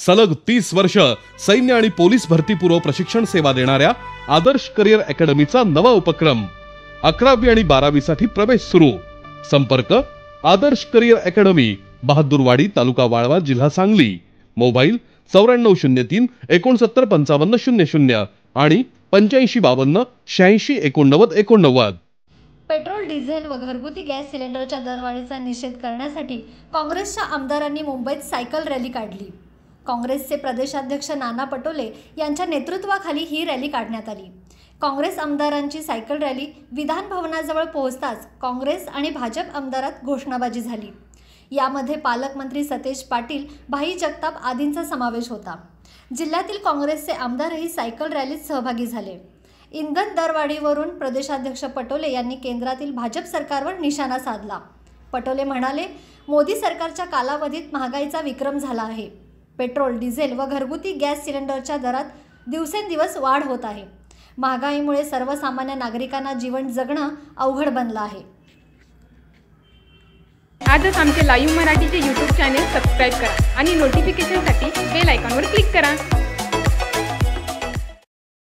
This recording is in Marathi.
सलग 30 वर्ष सैन्य आणि पोलीस भरतीपूर्व प्रशिक्षण सेवा देणाऱ्या आदर्श करिअर अकॅडमीचा नवा उपक्रम 11वी आणि 12वी साठी प्रवेश सुरू। संपर्क आदर्श करिअर अकॅडमी, बहादूरवाडी, तालुका वाळवा, जिल्हा सांगली। मोबाईल 9403 6955 00 आणि 8552 86 89 89। पेट्रोल, डिझेल व घरगुती गॅस सिलेंडरच्या दरवाढीचा निषेध करण्यासाठी काँग्रेसच्या आमदारांनी मुंबईत सायकल रॅली काढली। काँग्रेसचे प्रदेशाध्यक्ष नाना पटोले यांच्या नेतृत्वाखाली ही रॅली काढण्यात आली। काँग्रेस आमदारांची सायकल रॅली विधान भवनाजवळ पोहोचताच काँग्रेस आणि भाजप आमदारात घोषणाबाजी झाली। यामध्ये पालकमंत्री सतेज पाटील, भाई जगताप आदींचा समावेश होता। जिल्ह्यातील काँग्रेसचे आमदारही सायकल रॅलीत सहभागी झाले। इंधन दरवाढीवरून प्रदेशाध्यक्ष पटोले यांनी केंद्रातील भाजप सरकारवर निशाणा साधला। पटोले म्हणाले, मोदी सरकारच्या कालावधीत महागाईचा विक्रम झाला आहे। पेट्रोल, डिझेल व घरगुती गॅस सिलेंडरच्या दरात दिवसेंदिवस वाढ होत आहे। महागाईमुळे सर्वसामान्य नागरिकांना जीवन जगणं अवघड बनलं आहे। आजच आमचे लाईव्ह मराठीचे YouTube चॅनेल सबस्क्राइब करा आणि नोटिफिकेशनसाठी बेल आयकॉनवर क्लिक करा।